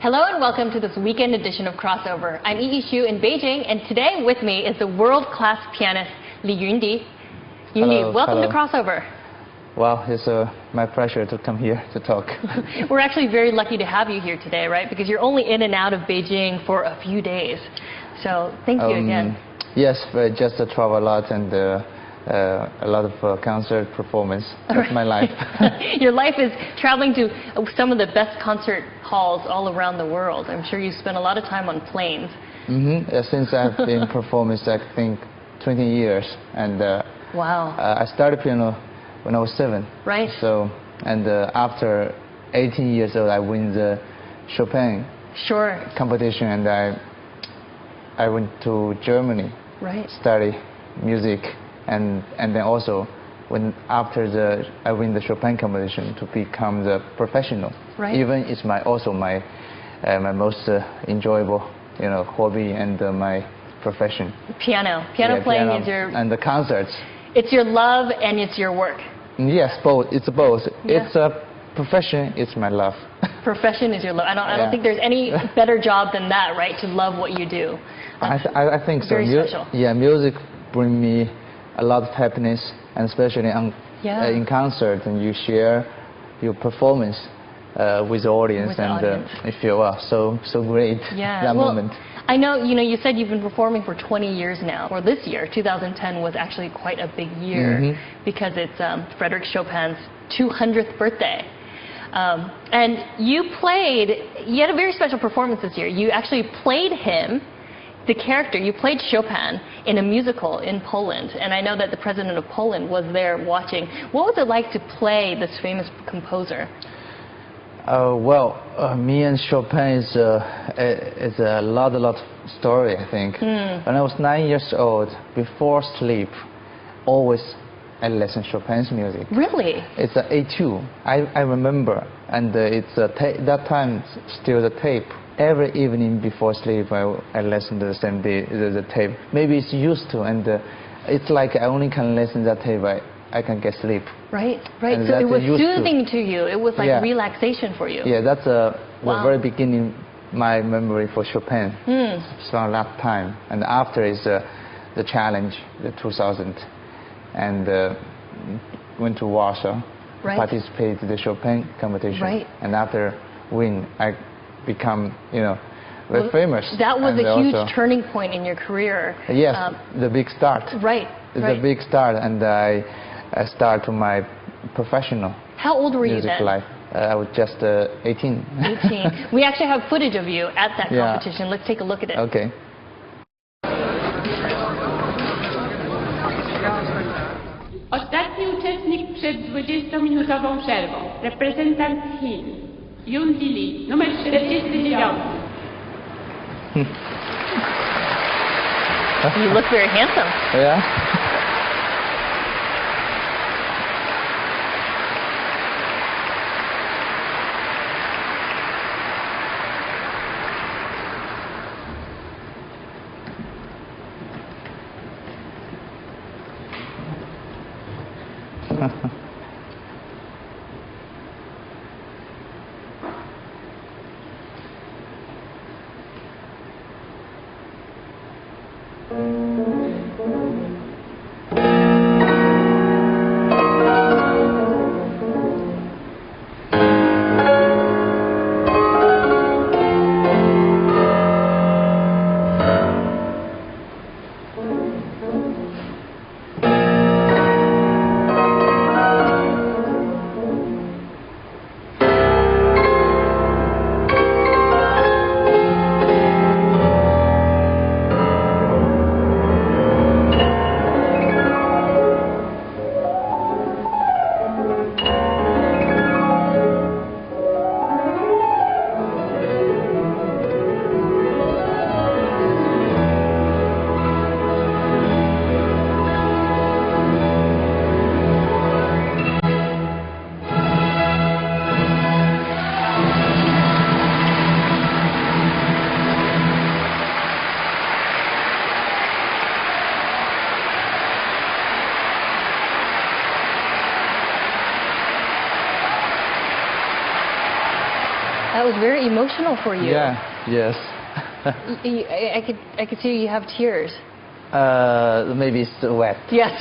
Hello and welcome to this weekend edition of Crossover. I'm Yi Shu in Beijing, and today with me is the world-class pianist Yundi. Yundi, welcome to Crossover. Well, it's my pleasure to come here to talk. We're actually very lucky to have you here today, right? Because you're only in and out of Beijing for a few days. So thank you again. Yes, just travel a lot and a lot of concert performance. That's my life. Your life is traveling to some of the best concert halls all around the world. I'm sure you spend a lot of time on planes. Since I've been performing, I think 20 years, and wow. I started piano when I was 7. Right. So, and after 18 years old, I win the Chopin competition, and I went to Germany. Right. Study music, and then also after I win the Chopin competition to become the professional. Right. Even it's my most enjoyable hobby and my profession. Piano playing is your and the concerts. It's your love and it's your work. Yes, both. It's both. Yeah. It's a profession. It's my love. Profession is your love. I don't think there's any better job than that, right? To love what you do. I think so. Very special. Yeah, music brings me a lot of happiness, and especially in concert, and you share your performance with the audience, you feel so great that moment. I know you said you've been performing for 20 years now, or this year, 2010 was actually quite a big year because it's Frédéric Chopin's 200th birthday. And you had a very special performance this year. You actually played him, the character, you played Chopin in a musical in Poland, and I know that the president of Poland was there watching. What was it like to play this famous composer? Me and Chopin is a lot of story, I think. When I was 9 years old, before sleep, always I listen Chopin's music. Really? It's an A2. I remember, and it's that time still the tape. Every evening before sleep, I listen to the tape. Maybe it's used to, and it's like I only can listen that tape. I can get sleep. Right. So it was soothing to you. It was like relaxation for you. Yeah, that's the very beginning, my memory for Chopin. From that time, and after is the challenge, the 2000, and went to Warsaw, participate in the Chopin competition, and after win, I become very famous. That was a huge turning point in your career. Yes, the big start. Right. It's a big start, and I start my professional. How old were you then? Life. I was just 18. 18. We actually have footage of you at that competition. Let's take a look at it. Okay. Ostatni uczestnik przed 20-minutową przerwą. Reprezentant Chin. Yundi, numer 49. You look very handsome. Yeah. that was very emotional for you. Yeah. Yes. I could see you have tears. Maybe it's wet. Yes.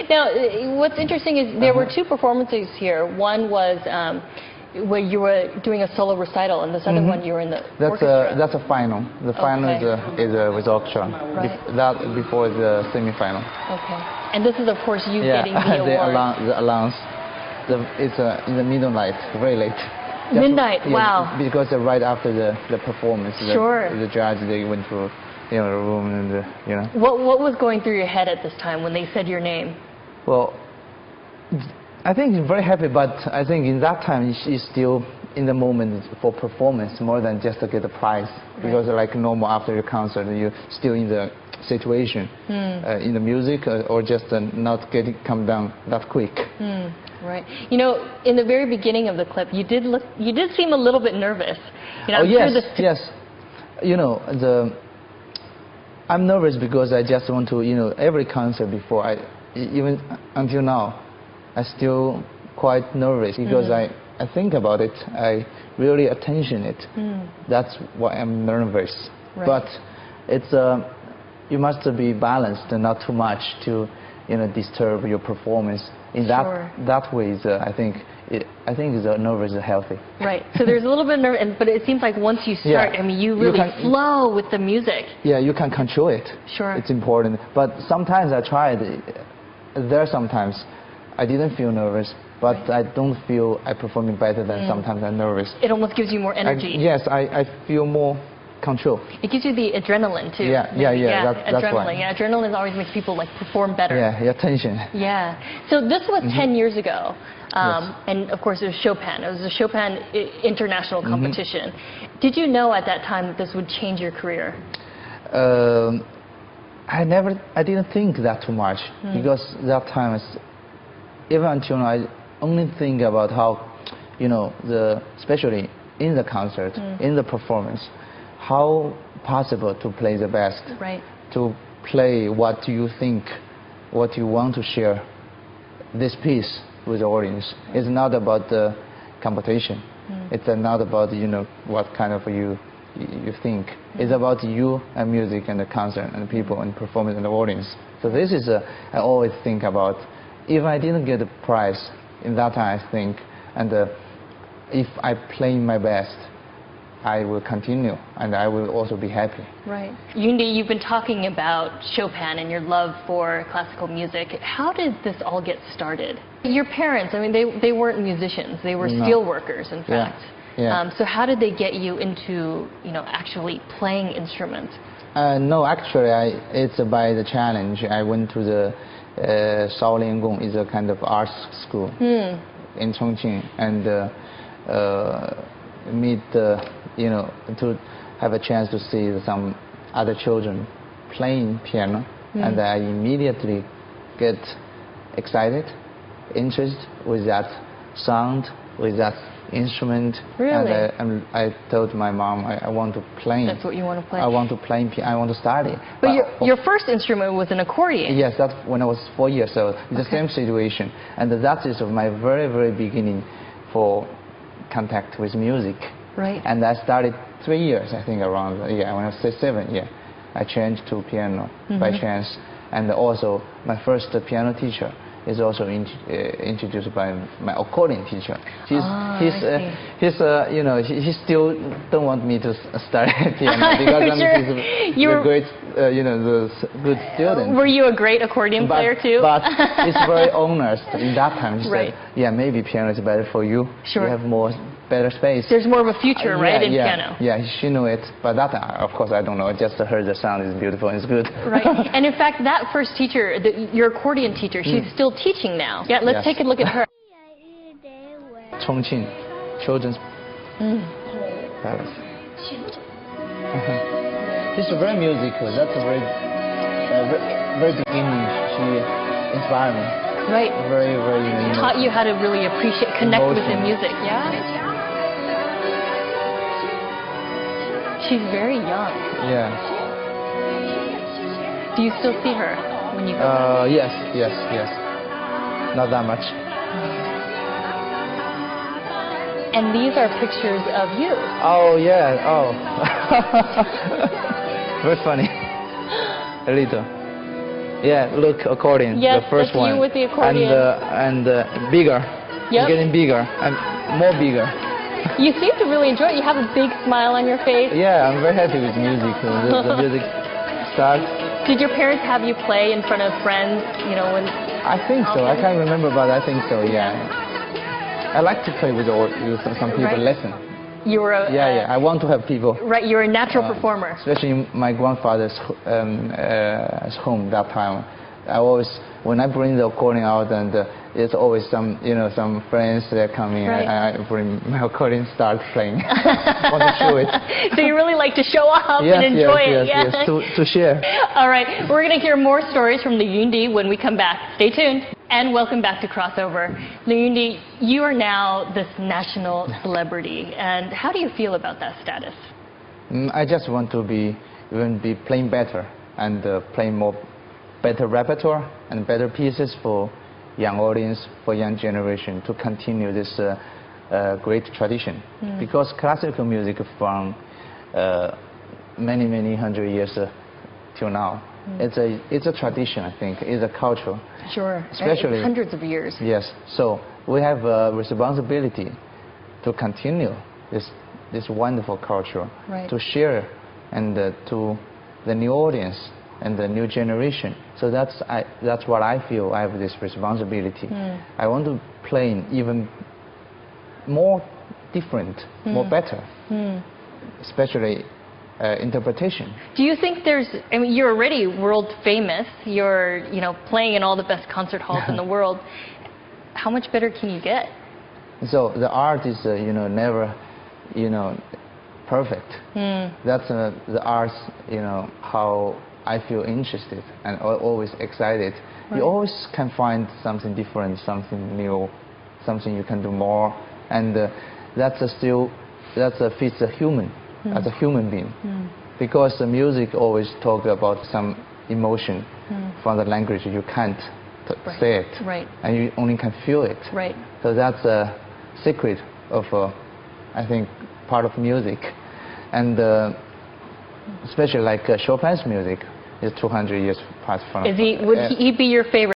Now, what's interesting is there were two performances here. One was where you were doing a solo recital, and this other one you were in the orchestra. That's a final. The final is with orchestra. Right. That before the semi-final. Okay. And this is, of course, you getting the award. The allowance. It's in the midnight, very late. Midnight. Wow. Because right after the performance, sure. the judge, they went to the room and What was going through your head at this time when they said your name? Well, I think he's very happy, but I think in that time she's still in the moment for performance more than just to get the prize. Right. Because like normal after your concert, you're still in the situation in the music or just not come down that quick. Right. You know, in the very beginning of the clip, you did seem a little bit nervous. You know, yes. You know, I'm nervous because I just want to, every concert before, even until now, I still quite nervous because I think about it, I really attention it. That's why I'm nervous. Right. But it's you must be balanced and not too much to disturb your performance. In that way, I think the nervous is healthy. Right. So there's a little bit of nerve, but it seems like once you start, I mean, you really flow with the music. Yeah, you can control it. Sure. It's important. But sometimes I tried. Sometimes I didn't feel nervous, but I don't feel I'm performing better than sometimes I'm nervous. It almost gives you more energy. Yes, I feel more control. It gives you the adrenaline too. Yeah. That's adrenaline. why. Yeah, adrenaline always makes people perform better. Yeah, tension. Yeah. So this was 10 years ago, and of course it was Chopin. It was a Chopin international competition. Did you know at that time that this would change your career? I didn't think that too much because that time, even until now, I only think about how, especially in the concert, in the performance, how possible to play the best, right? To play what you think, what you want to share, this piece with the audience. It's not about the competition. It's not about what kind of you think. It's about you and music and the concert and the people and performance and the audience. So this is I always think about. If I didn't get a prize in that time, I think, and if I play my best, I will continue, and I will also be happy. Right. Yundi, you've been talking about Chopin and your love for classical music. How did this all get started? Your parents, I mean, they weren't musicians. They were steel workers, in fact. Yeah. So how did they get you into, actually playing instruments? No, actually, it's by the challenge. I went to the Shaolin Gong, is a kind of arts school in Chongqing, and meet to have a chance to see some other children playing piano, and I immediately get excited, interested with that sound, with that instrument. Really? And I told my mom I want to play. That's what you want to play? I want to play piano. I want to study. But your first instrument was an accordion. Yes, that's when I was 4 years old. It's the same situation, and that is my very, very beginning for contact with music. Right. And I started 3 years, I think, around when I was 7. I changed to piano by chance, and also my first piano teacher is also introduced by my accordion teacher. He still don't want me to study piano because he's a great, the good student. Were you a great accordion player too? But it's very honest in that time. He said, maybe piano is better for you. Sure. You have better space. There's more of a future, right, in piano? Yeah, she knew it, but that, of course, I don't know. I just heard the sound is beautiful and it's good. Right, and in fact, that first teacher, your accordion teacher, she's still teaching now. Yeah, let's take a look at her. Chongqing Children's Palace. She's very musical. That's a very beginning. She inspired me. Right. Very, very unique. Taught you how to really connect with the music. Yeah. She's very young. Yeah. Do you still see her when you go? Yes. Not that much. And these are pictures of you. Oh, yeah. Oh. Very funny. A little. Yeah, look, accordion. Yes, the first that's one. you with the accordion. And bigger. Yep. Getting bigger and more bigger. You seem to really enjoy it. You have a big smile on your face. Yeah, I'm very happy with music. The music starts. Did your parents have you play in front of friends, you know, when... I think so. I can't remember, but I think so, yeah. I like to play with some people, Right. listen. You were a... Yeah. I want to have people. Right, you're a natural performer. Especially in my grandfather's home that time. I always, when I bring the accordion out, and there's always some friends that are coming, Right. and I bring my accordion, start playing. Want to show it. So you really like to show off Yes, and enjoy it. Yes, to share. All right, we're going to hear more stories from the Yundi when we come back. Stay tuned. And welcome back to Crossover. The Yundi, you are now this national celebrity. And how do you feel about that status? I just want to be playing better and playing more better repertoire and better pieces for young audience, for young generation to continue this great tradition. Because classical music from many hundred years till now, it's a tradition, I think. It's a culture. Sure, Especially hundreds of years. Yes, so we have a responsibility to continue this wonderful culture, Right. to share and to the new audience and the new generation. So that's what I feel. I have this responsibility. I want to play even more different, more better, especially interpretation. Do you think I mean, you're already world famous. You're, playing in all the best concert halls in the world. How much better can you get? So the art is, never, perfect. That's the arts, how I feel interested and always excited. Right. You always can find something different, something new, something you can do more, and that fits a human, as a human being. Because the music always talk about some emotion from the language you can't say it, Right. and you only can feel it. Right. So that's a secret of, I think, part of music, and especially like Chopin's music is 200 years past from. Would he be your favorite?